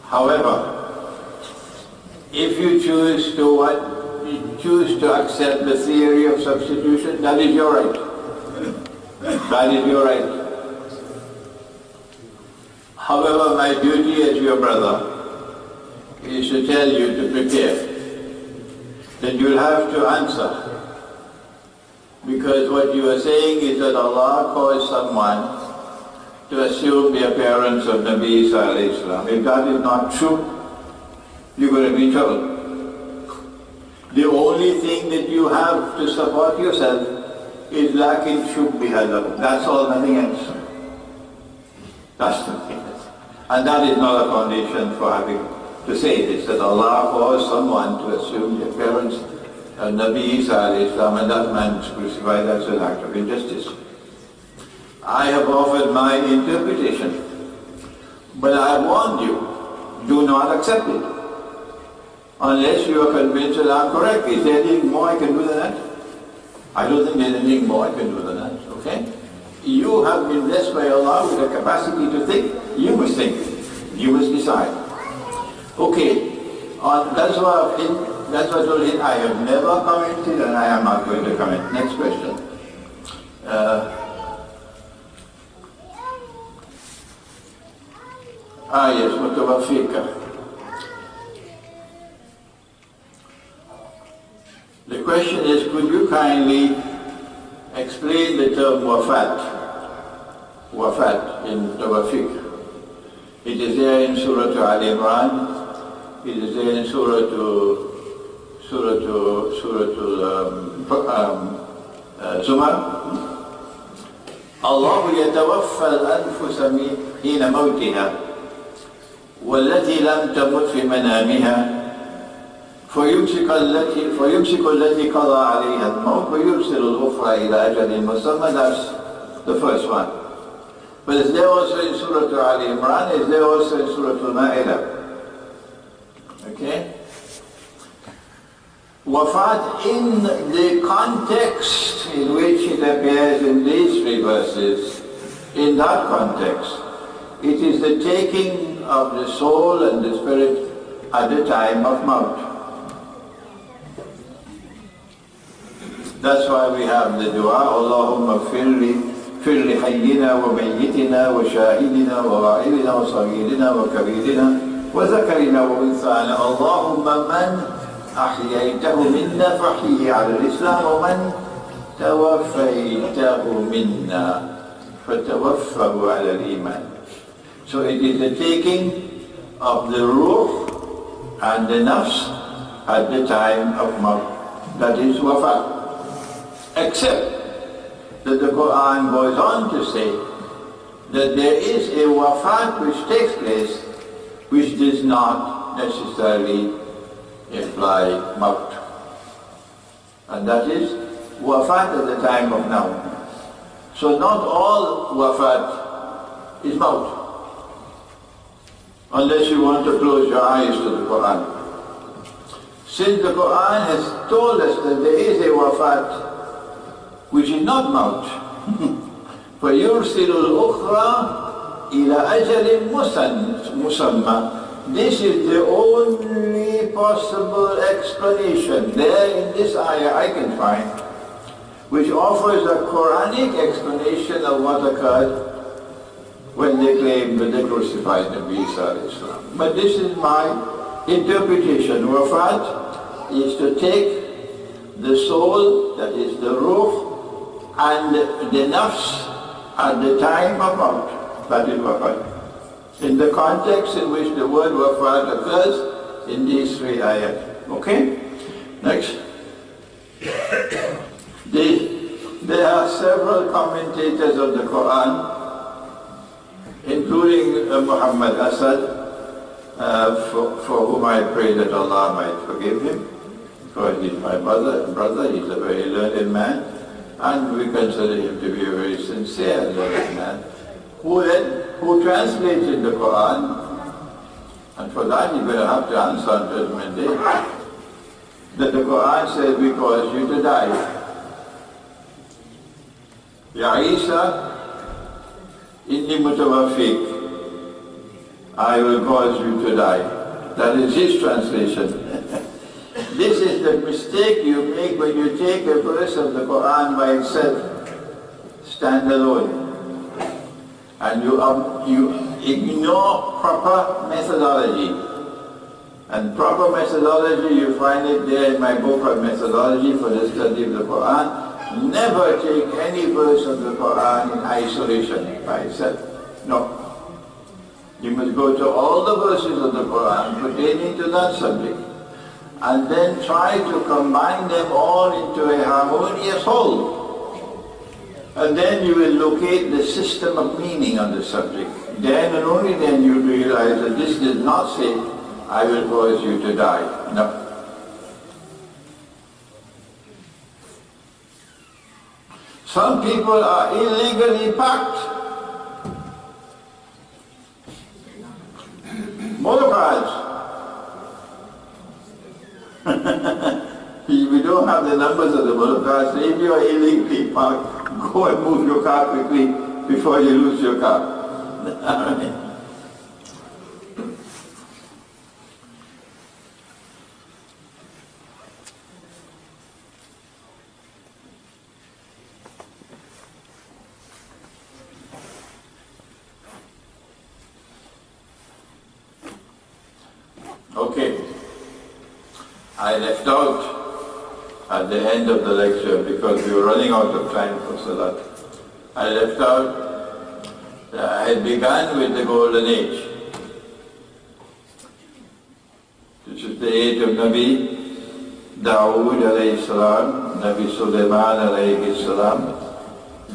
However, if you choose to accept the theory of substitution, that is your right. That is your right. However, my duty as your brother is to tell you to prepare. That you'll have to answer. Because what you are saying is that Allah caused someone to assume the appearance of Nabi Isa alayhi salam. If that is not true, you're going to be in trouble. The only thing that you have to support yourself is lakin shubbiha lahu. That's all, nothing else. That's nothing else. And that is not a foundation for having to say this, that Allah caused someone to assume the appearance of Nabi Isa alayhi salam, and that man is crucified. That's an act of injustice. I have offered my interpretation, but I warned you, do not accept it. Unless you are convinced that I'm correct. Is there anything more I can do than that? I don't think there's anything more I can do than that, okay? You have been blessed by Allah with the capacity to think. You must think. You must decide. Okay, on Ghazwa of Hind, I have never commented and I am not going to comment. Next question. Yes, mutawaffiqa. The question is, could you kindly explain the term wafat in tawaffiq? It is there in Surah Al-Imran, it is there in Surah Zumar. Allah yatawaffa al-anfusa hina mawtiha والتي لم تمت في منامها فيمسك التي قضى عليها الموت ويرسل الأخرى إلى أجل مسمى. That's the first one. But is there also in Surah Al-Imran, is there also in Surah Al-Ma'idah. Okay? Wafat in the context in which it appears in these three verses, in that context, it is the taking of the soul and the spirit at the time of Maut. That's why we have the dua, Allahumma firli hayyina wa mayyitina wa shahidina wa ghaibina wa saghirina wa kabirina wa zakarina wa unsana. Allahumma man ahyaytahu minna fahyihi ala al-Islam wa man tawaffaytahu minna fatawaffahu ala al-Iman. So it is the taking of the ruh and the nafs at the time of Maut. That is wafat. Except that the Quran goes on to say that there is a wafat which takes place which does not necessarily imply Maut. And that is wafat at the time of now. So not all wafat is Maut. Unless you want to close your eyes to the Quran. Since the Quran has told us that there is a wafat which is not Maut, فَيُرْسِلُ الْأُخْرَى إِلَى أَجَلٍ مُسَمَّى. This is the only possible explanation there in this ayah I can find, which offers a Quranic explanation of what occurred when they claimed that they crucified Nabi Isa alayhi salam. But this is my interpretation. Wafat is to take the soul, that is the ruh, and the nafs at the time of Maut. That is wafat. In the context in which the word wafat occurs in these three ayat. Okay? Next. There are several commentators of the Quran, including Muhammad Asad, for whom I pray that Allah might forgive him, because he's my brother, he's a very learned man, and we consider him to be a very sincere and learned man, who translated the Quran, and for that you're going to have to answer on Judgment Day, that the Quran says we cause you to die. Ya Isa, inni mutawaffiq. I will cause you to die. That is his translation. This is the mistake you make when you take a verse of the Quran by itself, stand alone, and you ignore proper methodology. And proper methodology, you find it there in my book on methodology for the study of the Quran. Never take any verse of the Quran in isolation by itself. No. You must go to all the verses of the Quran pertaining to that subject and then try to combine them all into a harmonious whole. And then you will locate the system of meaning on the subject. Then and only then you realize that this did not say, I will cause you to die. No. Some people are illegally packed. Motorcars. We don't have the numbers of the motorcars, so if you are illegally parked, go and move your car quickly before you lose your car. Okay, I left out at the end of the lecture because we were running out of time for Salat. I left out, I had begun with the Golden Age, which is the age of Nabi Dawood alayhi salam, Nabi Sulaiman alayhi salam,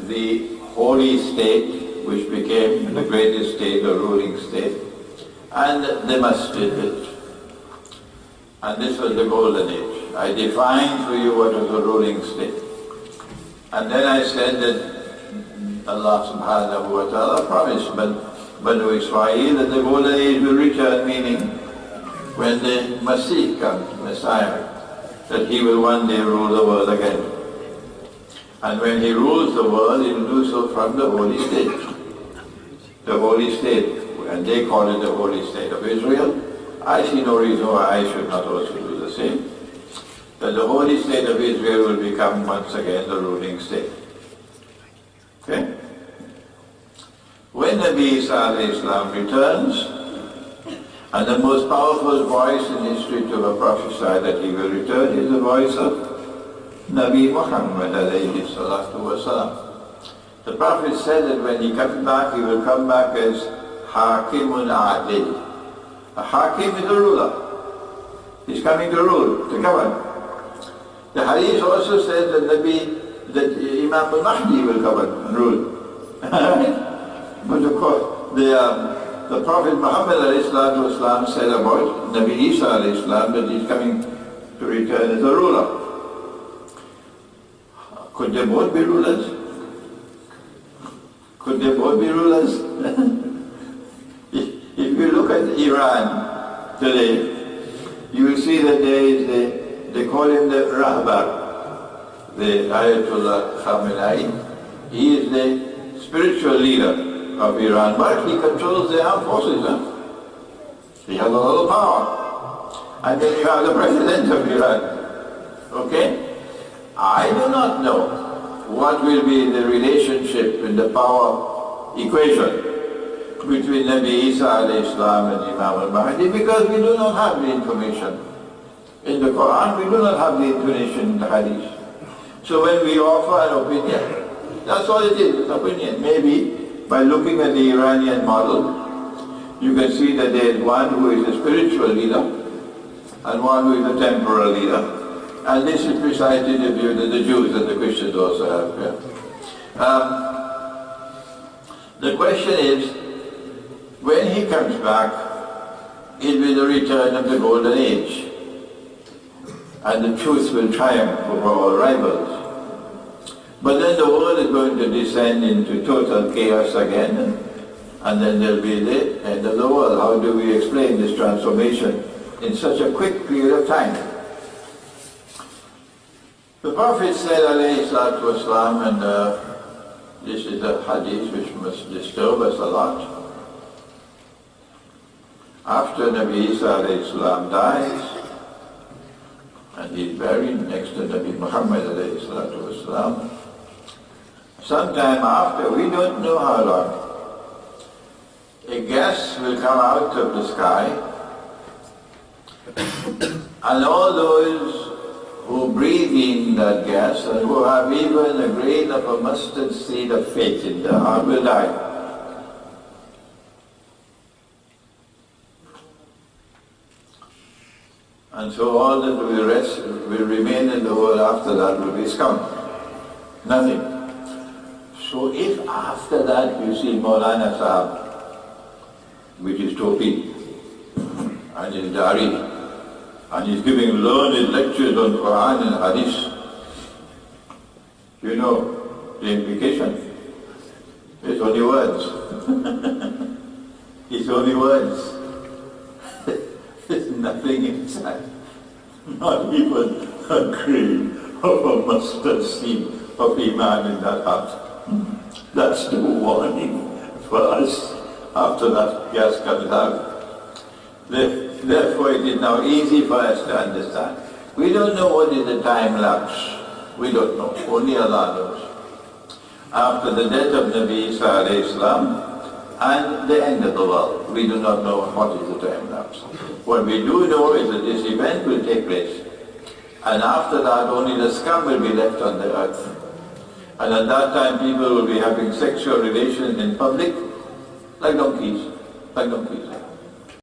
the holy state which became the greatest state, the ruling state, and the masjid. And this was the Golden Age. I defined for you what was the ruling state. And then I said that Allah subhanahu wa ta'ala promised Banu Israel that the Golden Age will return, meaning when the Masih comes, Messiah, that he will one day rule the world again. And when he rules the world, he will do so from the holy state. The holy state, and they call it the holy state of Israel. I see no reason why I should not also do the same. That the holy state of Israel will become once again the ruling state. Okay? When Nabi Isa alayhi salam returns, and the most powerful voice in history to have prophesied that he will return is the voice of Nabi Muhammad alayhi salatu wasalam. The Prophet said that when he comes back, he will come back as Hakimun Adil. A Hakim is a ruler. He's coming to rule, to govern. The Hadith also says that Imam al-Mahdi will govern and rule. But of course, the Prophet Muhammad ﷺ said about Nabi Isa ﷺ that he's coming to return as a ruler. Could they both be rulers? Could they both be rulers? If you look at Iran today, you will see that there is they call him the Rahbar, the Ayatollah Khamenei. He is the spiritual leader of Iran, but he controls the armed forces. He has a lot of power. And then you have the president of Iran. Okay? I do not know what will be the relationship in the power equation between Nabi Isa alayhi salam and Imam al-Mahdi, because we do not have the information. In the Quran, we do not have the information in the Hadith. So when we offer an opinion, that's all it is, opinion. Maybe by looking at the Iranian model, you can see that there is one who is a spiritual leader and one who is a temporal leader. And this is precisely the view that the Jews and the Christians also have. Yeah. The question is, when he comes back, it will be the return of the Golden Age, and the truth will triumph over all rivals. But then the world is going to descend into total chaos again, and then there will be the end of the world. How do we explain this transformation in such a quick period of time? The Prophet said, alayhi salatu wasalam, and this is a hadith which must disturb us a lot. After Nabi Isa alayhi salam dies, and he's buried next to Nabi Muhammad alayhi salatu wasalam, sometime after, we don't know how long, a gas will come out of the sky, and all those who breathe in that gas and who have even a grain of a mustard seed of faith in their heart will die. And so all that will remain in the world after that will be scum. Nothing. So if after that you see Maulana Sahab, which is Topi, and his Dari, and he's giving learned lectures on Quran and Hadith, you know the implication. It's only words. It's only words. There's nothing inside. Not even a grain of a mustard seed of Iman in that heart. That's the warning for us after that gas comes out. Therefore it is now easy for us to understand. We don't know what is the time lapse. We don't know. Only Allah knows. After the death of Nabi Isa alayhi salam and the end of the world, we do not know what is the time lapse. What we do know is that this event will take place. And after that only the scum will be left on the earth. And at that time people will be having sexual relations in public like donkeys.